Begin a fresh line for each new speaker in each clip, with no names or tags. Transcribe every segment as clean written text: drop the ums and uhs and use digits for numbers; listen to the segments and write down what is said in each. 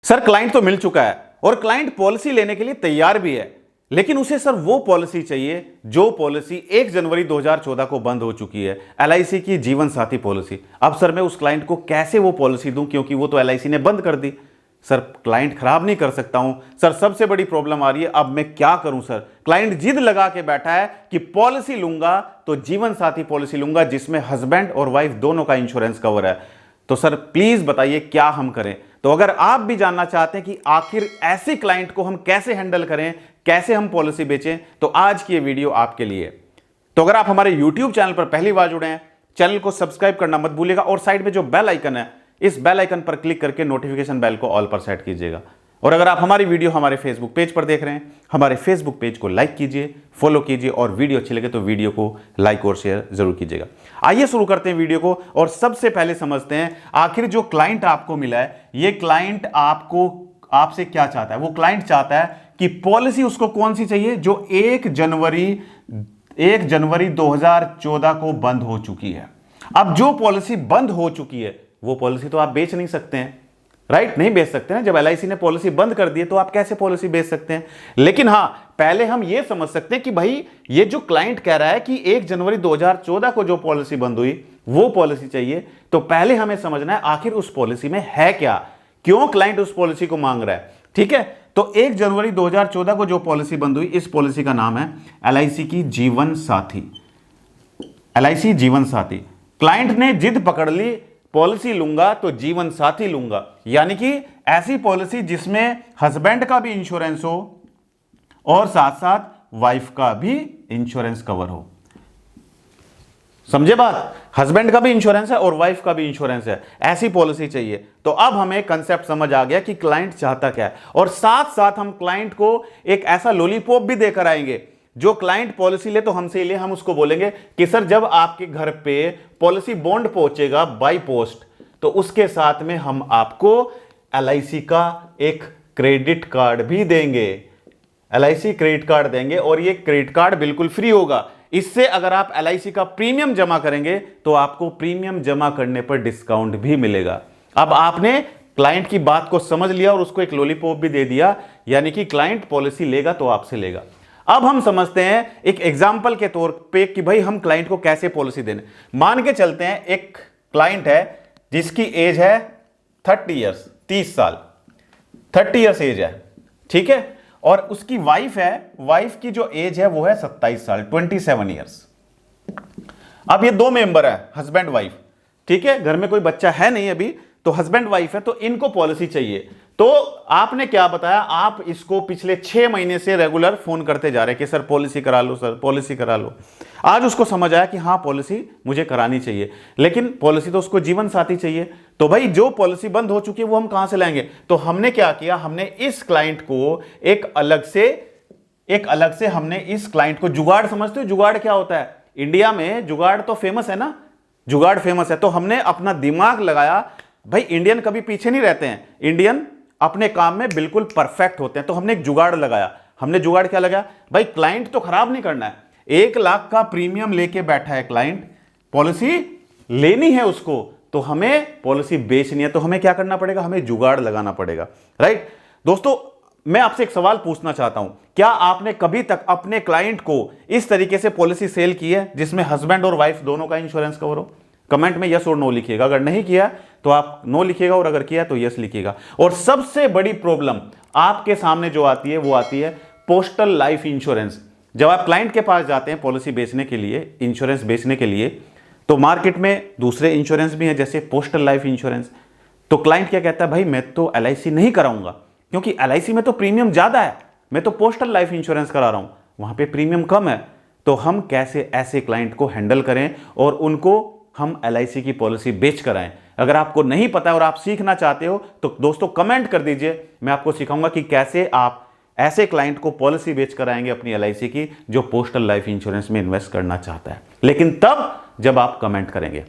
Sir client तो मिल चुका है और क्लाइंट पॉलिसी लेने के लिए तैयार भी है, लेकिन उसे सर वो पॉलिसी चाहिए जो पॉलिसी 1 जनवरी 2014 को बंद हो चुकी है, एलआईसी की जीवन साथी पॉलिसी। अब सर मैं उस क्लाइंट को कैसे वो पॉलिसी दूं, क्योंकि वो तो एलआईसी ने बंद कर दी। सर क्लाइंट खराब नहीं कर सकता हूं सर, सबसे बड़ी प्रॉब्लम आ रही है, अब मैं क्या करूं सर। क्लाइंट जिद लगा के बैठा है कि पॉलिसी लूंगा तो जीवन साथी पॉलिसी लूंगा जिसमें हस्बैंड और वाइफ दोनों का इंश्योरेंस कवर है। तो सर प्लीज बताइए क्या हम करें। तो अगर आप भी जानना चाहते हैं कि आखिर ऐसे क्लाइंट को हम कैसे हैंडल करें, कैसे हम पॉलिसी बेचें, तो आज की ये वीडियो आपके लिए। तो अगर आप हमारे YouTube चैनल पर पहली बार जुड़े हैं, चैनल को सब्सक्राइब करना मत भूलिएगा और साइड में जो बेल आइकन है, इस बेल आइकन पर क्लिक करके नोटिफिकेशन बेल को ऑल पर सेट कीजिएगा। और अगर आप हमारी वीडियो हमारे फेसबुक पेज पर देख रहे हैं, हमारे फेसबुक पेज को लाइक कीजिए, फॉलो कीजिए और वीडियो अच्छी लगे तो वीडियो को लाइक और शेयर जरूर कीजिएगा। आइए शुरू करते हैं वीडियो को और सबसे पहले समझते हैं आखिर जो क्लाइंट आपको मिला है, ये क्लाइंट आपसे क्या चाहता है। वो क्लाइंट चाहता है कि पॉलिसी उसको कौन सी चाहिए जो 1 जनवरी 2014 को बंद हो चुकी है। अब जो पॉलिसी बंद हो चुकी है वो पॉलिसी तो आप बेच नहीं सकते हैं, राइट? नहीं बेच सकते हैं। जब एलआईसी ने पॉलिसी बंद कर दी है तो आप कैसे पॉलिसी बेच सकते हैं। लेकिन हां, पहले हम यह समझ सकते हैं कि भाई ये जो क्लाइंट कह रहा है कि 1 जनवरी 2014 को जो पॉलिसी बंद हुई वो पॉलिसी चाहिए, तो पहले हमें समझना है आखिर उस पॉलिसी में है क्या, क्यों क्लाइंट उस पॉलिसी को मांग रहा है। ठीक है, तो 1 जनवरी 2014 को जो पॉलिसी बंद हुई, इस पॉलिसी का नाम है एलआईसी की जीवन साथी। एलआईसी जीवन साथी। क्लाइंट ने जिद पकड़ ली, पॉलिसी लूंगा तो जीवन साथी लूंगा, यानी कि ऐसी पॉलिसी जिसमें हस्बैंड का भी इंश्योरेंस हो और साथ साथ वाइफ का भी इंश्योरेंस कवर हो। समझे बात? हस्बैंड का भी इंश्योरेंस है और वाइफ का भी इंश्योरेंस है, ऐसी पॉलिसी चाहिए। तो अब हमें कंसेप्ट समझ आ गया कि क्लाइंट चाहता क्या है, और साथ साथ हम क्लाइंट को एक ऐसा लॉलीपॉप भी देकर आएंगे। जो क्लाइंट पॉलिसी ले तो हमसे ले, हम उसको बोलेंगे कि सर जब आपके घर पे पॉलिसी बॉन्ड पहुंचेगा बाय पोस्ट, तो उसके साथ में हम आपको एलआईसी का एक क्रेडिट कार्ड भी देंगे। एलआईसी क्रेडिट कार्ड देंगे और ये क्रेडिट कार्ड बिल्कुल फ्री होगा। इससे अगर आप एलआईसी का प्रीमियम जमा करेंगे तो आपको प्रीमियम जमा करने पर डिस्काउंट भी मिलेगा। अब आपने क्लाइंट की बात को समझ लिया और उसको एक लॉलीपॉप भी दे दिया, यानी कि क्लाइंट पॉलिसी लेगा तो आपसे लेगा। अब हम समझते हैं एक एग्जाम्पल के तौर पे कि भाई हम क्लाइंट को कैसे पॉलिसी देने। मान के चलते हैं एक क्लाइंट है जिसकी एज है 30 ईयर्स, 30 साल, 30 ईयर्स एज है, ठीक है, और उसकी वाइफ है, वाइफ की जो एज है वो है 27 साल, 27 ईयर्स। अब ये दो मेंबर है, हस्बैंड वाइफ, ठीक है, घर में कोई बच्चा है नहीं अभी, तो हस्बैंड वाइफ है, तो इनको पॉलिसी चाहिए। तो आपने क्या बताया, आप इसको पिछले 6 महीने से रेगुलर फोन करते जा रहे हैं कि सर पॉलिसी करा लो, सर पॉलिसी करा लो। आज उसको समझ आया कि हाँ पॉलिसी मुझे करानी चाहिए, लेकिन पॉलिसी तो उसको जीवन साथी चाहिए। तो भाई जो पॉलिसी बंद हो चुकी है वो हम कहां से लाएंगे। तो हमने क्या किया, हमने इस क्लाइंट को एक अलग से हमने इस क्लाइंट को, जुगाड़ समझते हो, जुगाड़ क्या होता है इंडिया में, जुगाड़ तो फेमस है ना, जुगाड़ फेमस है। तो हमने अपना दिमाग लगाया, भाई इंडियन कभी पीछे नहीं रहते हैं, इंडियन अपने काम में बिल्कुल परफेक्ट होते हैं। तो हमने एक जुगाड़ लगाया। हमने जुगाड़ क्या लगाया, भाई क्लाइंट तो खराब नहीं करना है, 1 लाख का प्रीमियम लेके बैठा है क्लाइंट, पॉलिसी लेनी है उसको, तो हमें पॉलिसी बेचनी है, तो हमें क्या करना पड़ेगा, हमें जुगाड़ लगाना पड़ेगा, राइट। दोस्तों मैं आपसे एक सवाल पूछना चाहता हूं, क्या आपने कभी तक अपने क्लाइंट को इस तरीके से पॉलिसी सेल की है जिसमें हस्बैंड और वाइफ दोनों का इंश्योरेंस कवर हो? कमेंट में यस और नो लिखिएगा। अगर नहीं किया तो आप नो लिखिएगा और अगर किया तो यस लिखिएगा। और सबसे बड़ी प्रॉब्लम आपके सामने जो आती है वो आती है पोस्टल लाइफ इंश्योरेंस। जब आप क्लाइंट के पास जाते हैं पॉलिसी बेचने के लिए, इंश्योरेंस बेचने के लिए, तो मार्केट में दूसरे इंश्योरेंस भी हैं जैसे पोस्टल लाइफ इंश्योरेंस। तो क्लाइंट क्या कहता है, भाई मैं तो एलआईसी नहीं कराऊंगा क्योंकि एलआईसी में तो प्रीमियम ज्यादा है, मैं तो पोस्टल लाइफ इंश्योरेंस करा रहा हूं, वहां पे प्रीमियम कम है। तो हम कैसे ऐसे क्लाइंट को हैंडल करें और उनको हम एलआईसी की पॉलिसी बेच कर आए। अगर आपको नहीं पता है और आप सीखना चाहते हो तो दोस्तों कमेंट कर दीजिए, मैं आपको सिखाऊंगा कि कैसे आप ऐसे क्लाइंट को पॉलिसी बेच कर आएंगे अपनी एलआईसी की जो पोस्टल लाइफ इंश्योरेंस में इन्वेस्ट करना चाहता है, लेकिन तब जब आप कमेंट करेंगे,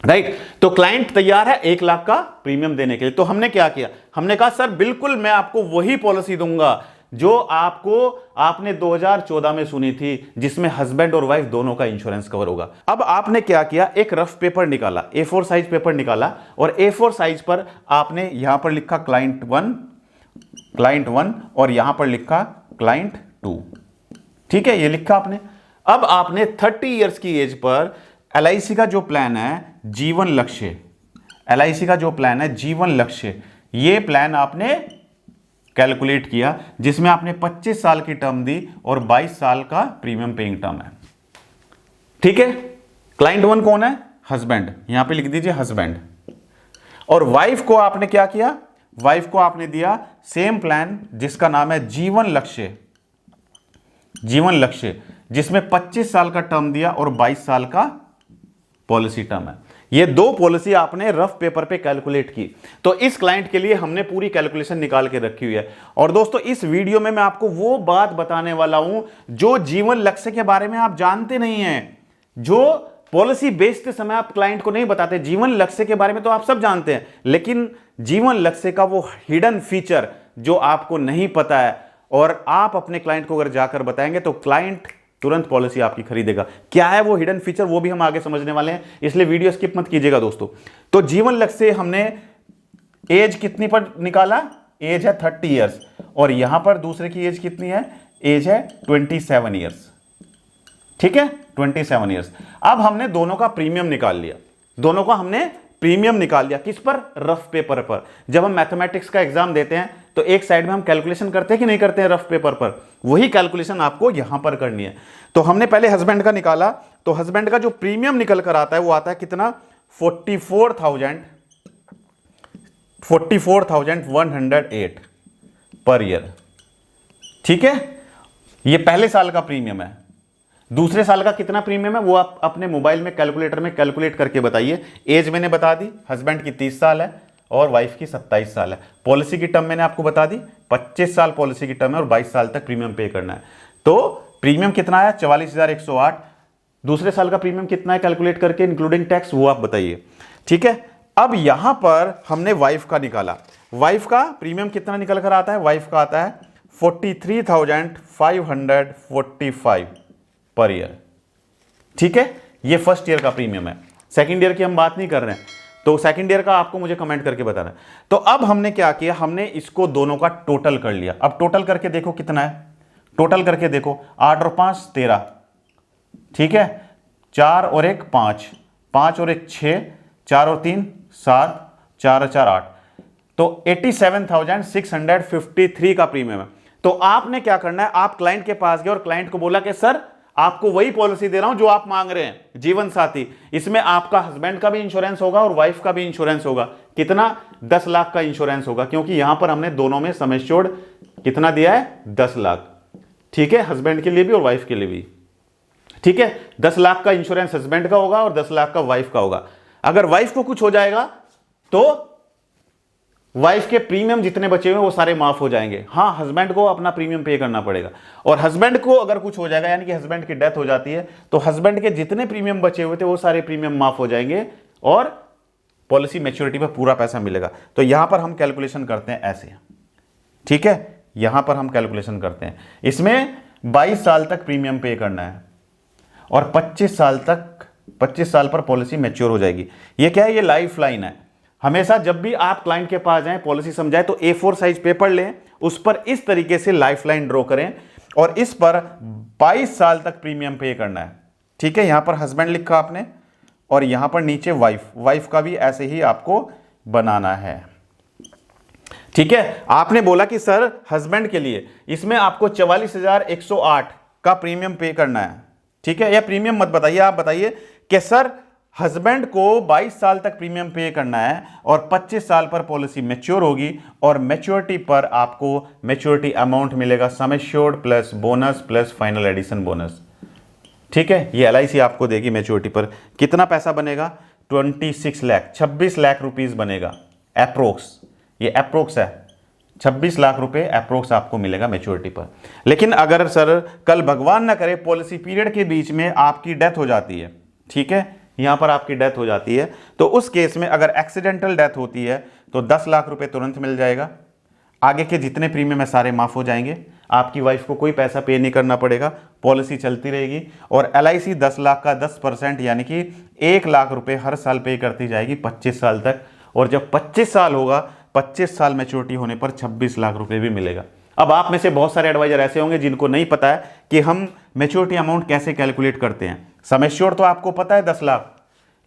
राइट। तो क्लाइंट तैयार है 1 लाख का प्रीमियम देने के लिए। तो हमने क्या किया, हमने कहा सर बिल्कुल मैं आपको वही पॉलिसी दूंगा जो आपने 2014 में सुनी थी, जिसमें हस्बैंड और वाइफ दोनों का इंश्योरेंस कवर होगा। अब आपने क्या किया, एक रफ पेपर निकाला, A4 साइज पेपर निकाला, और A4 साइज पर आपने यहां पर लिखा क्लाइंट 1 और यहां पर लिखा क्लाइंट 2। ठीक है, ये लिखा आपने। अब आपने 30 इयर्स की एज पर LIC का जो प्लान है जीवन लक्ष्य, LIC का जो प्लान है जीवन लक्ष्य, ये प्लान आपने कैलकुलेट किया, जिसमें आपने 25 साल की टर्म दी और 22 साल का प्रीमियम पेइंग टर्म है। ठीक है, क्लाइंट 1 कौन है, हस्बैंड, यहां पे लिख दीजिए हस्बैंड। और वाइफ को आपने क्या किया, वाइफ को आपने दिया सेम प्लान जिसका नाम है जीवन लक्ष्य, जीवन लक्ष्य, जिसमें 25 साल का टर्म दिया और 22 साल का पॉलिसी टर्म है। ये दो पॉलिसी आपने रफ पेपर पे कैलकुलेट की। तो इस क्लाइंट के लिए हमने पूरी कैलकुलेशन निकाल के रखी हुई है। और दोस्तों, इस वीडियो में मैं आपको वो बात बताने वाला हूं जो जीवन लक्ष्य के बारे में आप जानते नहीं हैं, जो पॉलिसी बेचते समय आप क्लाइंट को नहीं बताते। जीवन लक्ष्य के बारे में तो आप सब जानते हैं, लेकिन जीवन लक्ष्य का वो हिडन फीचर जो आपको नहीं पता है, और आप अपने क्लाइंट को अगर जाकर बताएंगे तो क्लाइंट तुरंत पॉलिसी आपकी खरीदेगा। क्या है वो हिडन फीचर, वो भी हम आगे समझने वाले हैं, इसलिए वीडियो स्किप मत कीजिएगा दोस्तों। तो जीवन लक्ष्य से हमने एज कितनी पर निकाला, एज है 30 इयर्स, और यहां पर दूसरे की एज कितनी है, एज है 27 इयर्स। ठीक है, 27 इयर्स। अब हमने दोनों का प्रीमियम निकाल लिया, दोनों का हमने प्रीमियम निकाल लिया। किस पर, रफ पेपर पर। जब हम मैथमेटिक्स का एग्जाम देते हैं तो एक साइड में हम कैलकुलेशन करते हैं कि नहीं करते हैं रफ पेपर पर, वही कैलकुलेशन आपको यहां पर करनी है। तो हमने पहले हस्बैंड का निकाला, तो हस्बैंड का जो प्रीमियम निकल कर आता है वो आता है कितना, 44,108 पर ईयर। ठीक है, ये पहले साल का प्रीमियम है। दूसरे साल का कितना प्रीमियम है वो आप अपने मोबाइल में कैलकुलेटर में कैलकुलेट करके बताइए। एज मैंने बता दी, हस्बैंड की 30 साल है और वाइफ की 27 साल है। पॉलिसी की टर्म मैंने आपको बता दी, 25 साल पॉलिसी की टर्म है और 22 साल तक प्रीमियम पे करना है। तो प्रीमियम कितना है, 44,108। दूसरे साल का प्रीमियम कितना है कैलकुलेट करके इंक्लूडिंग टैक्स, वो आप बताइए। ठीक है, अब यहां पर हमने वाइफ का निकाला। वाइफ का प्रीमियम कितना निकल कर आता है, वाइफ का आता है 43,545 पर ईयर। ठीक है, ये फर्स्ट ईयर का प्रीमियम है, सेकंड ईयर की हम बात नहीं कर रहे हैं। तो सेकंड ईयर का आपको मुझे कमेंट करके बताना है। तो अब हमने क्या किया, हमने इसको दोनों का टोटल कर लिया। अब टोटल करके देखो कितना है, टोटल करके देखो, 8 और 5 13। ठीक है, 4 और 1 5, 5 और 1 6, 4 और 3 7, 4 और 4 8। तो 87,653 का प्रीमियम है। तो आपने क्या करना है, आप क्लाइंट के पास गए और क्लाइंट को बोला कि सर आपको वही पॉलिसी दे रहा हूं जो आप मांग रहे हैं, जीवन साथी। इसमें आपका हस्बैंड का भी इंश्योरेंस होगा और वाइफ का भी इंश्योरेंस होगा। कितना, 10 लाख का इंश्योरेंस होगा, क्योंकि यहां पर हमने दोनों में सम एश्योर्ड कितना दिया है, 10 लाख। ठीक है, हस्बैंड के लिए भी और वाइफ के लिए भी। ठीक है, 10 लाख का इंश्योरेंस हस्बैंड का होगा और 10 लाख का वाइफ का होगा। अगर वाइफ को कुछ हो जाएगा तो वाइफ के प्रीमियम जितने बचे हुए वो सारे माफ हो जाएंगे। हाँ, हस्बैंड को अपना प्रीमियम पे करना पड़ेगा। और हस्बैंड को अगर कुछ हो जाएगा, यानी कि हस्बैंड की डेथ हो जाती है, तो हस्बैंड के जितने प्रीमियम बचे हुए थे वो सारे प्रीमियम माफ हो जाएंगे और पॉलिसी मैच्योरिटी पर पूरा पैसा मिलेगा। तो यहां पर हम कैलकुलेशन करते हैं ऐसे। ठीक है, यहां पर हम कैलकुलेशन करते हैं, इसमें 22 साल तक प्रीमियम पे करना है और 25 साल पर पॉलिसी मैच्योर हो जाएगी। ये क्या है, ये लाइफ लाइन है। हमेशा जब भी आप क्लाइंट के पास जाएं, पॉलिसी समझाएं, तो A4 साइज पेपर लें, उस पर इस तरीके से लाइफ लाइन ड्रॉ करें और इस पर 22 साल तक प्रीमियम पे करना है। ठीक है, यहां पर हस्बैंड लिखा आपने और यहां पर नीचे वाइफ का भी ऐसे ही आपको बनाना है। ठीक है, आपने बोला कि सर हस्बैंड के लिए इसमें आपको 44,108 का प्रीमियम पे करना है। ठीक है, यह प्रीमियम मत बताइए, आप बताइए कि सर हस्बैंड को 22 साल तक प्रीमियम पे करना है और 25 साल पर पॉलिसी मैच्योर होगी और मैच्योरिटी पर आपको मैच्योरिटी अमाउंट मिलेगा sum assured plus bonus plus final addition bonus. ठीक है, ये LIC आपको देगी मैच्योरिटी पर। कितना पैसा बनेगा, 26 लाख रुपीस बनेगा एप्रोक्स। ये एप्रोक्स है, 26 लाख रुपए एप्रोक्स आपको मिलेगा मैच्योरिटी पर। लेकिन अगर सर कल भगवान ना करे पॉलिसी पीरियड के बीच में आपकी डेथ हो जाती है, ठीक है, यहां पर आपकी डेथ हो जाती है, तो उस केस में अगर एक्सीडेंटल डेथ होती है तो 10 लाख रुपए तुरंत मिल जाएगा। आगे के जितने प्रीमियम है सारे माफ हो जाएंगे। आपकी वाइफ को कोई पैसा पे नहीं करना पड़ेगा, पॉलिसी चलती रहेगी। और LIC 10 लाख का 10% यानी कि 1 लाख रुपए हर साल पे करती जाएगी 25 साल तक। और जब 25 साल होगा, 25 साल मैच्योरिटी होने पर 26 लाख रुपए भी मिलेगा। अब आप में से बहुत सारे एडवाइजर ऐसे होंगे जिनको नहीं पता है कि हम मैच्योरिटी अमाउंट कैसे कैलकुलेट करते हैं। सम एश्योर्ड तो आपको पता है 10 लाख,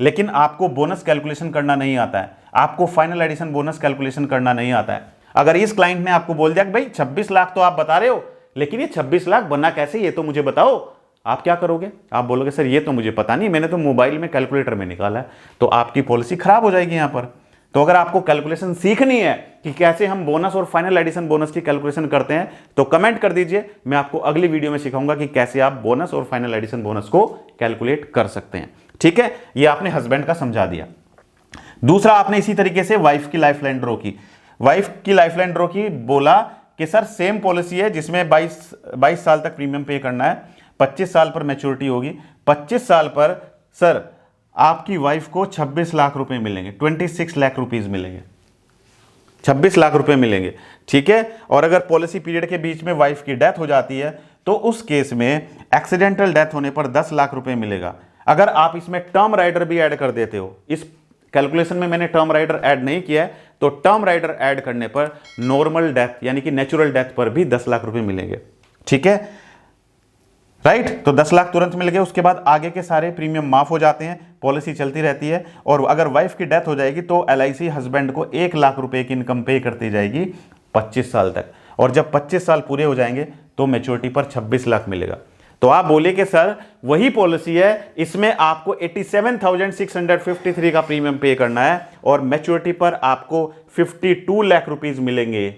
लेकिन आपको बोनस कैलकुलेशन करना नहीं आता है, आपको फाइनल एडिशन बोनस कैलकुलेशन करना नहीं आता है। अगर इस क्लाइंट ने आपको बोल दिया कि भाई 26 लाख तो आप बता रहे हो, लेकिन ये 26 लाख बना कैसे, ये तो मुझे बताओ, आप क्या करोगे? आप बोलोगे सर ये तो मुझे पता नहीं, मैंने तो मोबाइल में कैलकुलेटर में निकाला है। तो आपकी पॉलिसी खराब हो जाएगी यहां पर। तो अगर आपको कैलकुलेशन सीखनी है कि कैसे हम बोनस और फाइनल एडिशन बोनस की कैलकुलेशन करते हैं, तो कमेंट कर दीजिए, मैं आपको अगली वीडियो में सिखाऊंगा कि कैसे आप बोनस और फाइनल एडिशन बोनस को कैलकुलेट कर सकते हैं। ठीक है, ये आपने हस्बैंड का समझा दिया। दूसरा, आपने इसी तरीके से वाइफ की लाइफलाइन ड्रॉ की। वाइफ की लाइफलाइन ड्रॉ की, बोला कि सर सेम पॉलिसी है जिसमें 22 साल तक प्रीमियम पे करना है, 25 साल पर मैच्योरिटी होगी। 25 साल पर सर आपकी वाइफ को 26 लाख रुपए मिलेंगे, 26 लाख रुपीज मिलेंगे, 26 लाख रुपए मिलेंगे। ठीक है, और अगर पॉलिसी पीरियड के बीच में वाइफ की डेथ हो जाती है तो उस केस में एक्सीडेंटल डेथ होने पर 10 लाख रुपए मिलेगा। अगर आप इसमें टर्म राइडर भी ऐड कर देते हो, इस कैलकुलेशन में मैंने टर्म राइडर ऐड नहीं किया है, तो टर्म राइडर ऐड करने पर नॉर्मल डेथ यानी कि नेचुरल डेथ पर भी 10 लाख रुपए मिलेंगे। ठीक है, राइट, तो 10 लाख तुरंत मिल गए। उसके बाद आगे के सारे प्रीमियम माफ हो जाते हैं, पॉलिसी चलती रहती है। और अगर वाइफ की डेथ हो जाएगी तो LIC हस्बैंड को 1 लाख रुपए की इनकम पे करती जाएगी 25 साल तक। और जब 25 साल पूरे हो जाएंगे तो मैच्योरिटी पर 26 लाख मिलेगा। तो आप बोले कि सर वही पॉलिसी है, इसमें आपको 87,653 का प्रीमियम पे करना है और मैच्योरिटी पर आपको 52 लाख रुपीज मिलेंगे।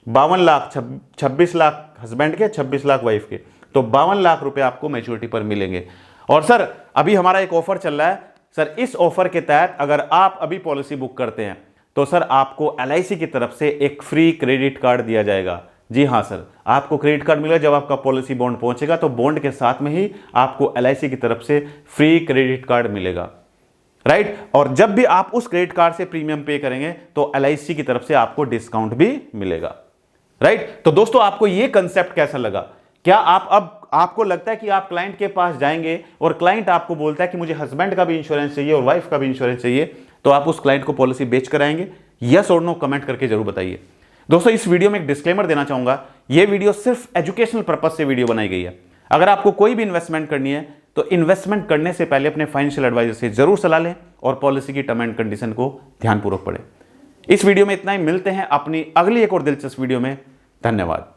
52 लाख, 26 लाख हस्बैंड के, 26 लाख वाइफ के, तो 52 लाख रुपए आपको मैच्योरिटी पर मिलेंगे। और सर अभी हमारा एक ऑफर चल रहा है, सर इस ऑफर के तहत अगर आप अभी पॉलिसी बुक करते हैं तो सर आपको LIC की तरफ से एक फ्री क्रेडिट कार्ड दिया जाएगा। जी हाँ सर, आपको क्रेडिट कार्ड मिलेगा जब आपका पॉलिसी बॉन्ड पहुंचेगा, तो बॉन्ड के साथ में ही आपको LIC की तरफ से फ्री क्रेडिट कार्ड मिलेगा। राइट, और जब भी आप उस क्रेडिट कार्ड से प्रीमियम पे करेंगे तो LIC की तरफ से आपको डिस्काउंट भी मिलेगा। राइट, तो दोस्तों आपको यह कंसेप्ट कैसा लगा? क्या अब आपको लगता है कि आप क्लाइंट के पास जाएंगे और क्लाइंट आपको बोलता है कि मुझे हस्बैंड का भी इंश्योरेंस चाहिए और वाइफ का भी इंश्योरेंस चाहिए, तो आप उस क्लाइंट को पॉलिसी बेच कर आएंगे? यस और नो कमेंट करके जरूर बताइए। दोस्तों इस वीडियो में एक डिस्क्लेमर देना चाहूंगा, यह वीडियो सिर्फ एजुकेशनल पर्पस से वीडियो बनाई गई है। अगर आपको कोई भी इन्वेस्टमेंट करनी है तो इन्वेस्टमेंट करने से पहले अपने फाइनेंशियल एडवाइजर से जरूर सलाह लें और पॉलिसी की टर्म एंड कंडीशन को ध्यानपूर्वक पढ़ें। इस वीडियो में इतना ही, मिलते हैं अपनी अगली एक और दिलचस्प वीडियो में। धन्यवाद।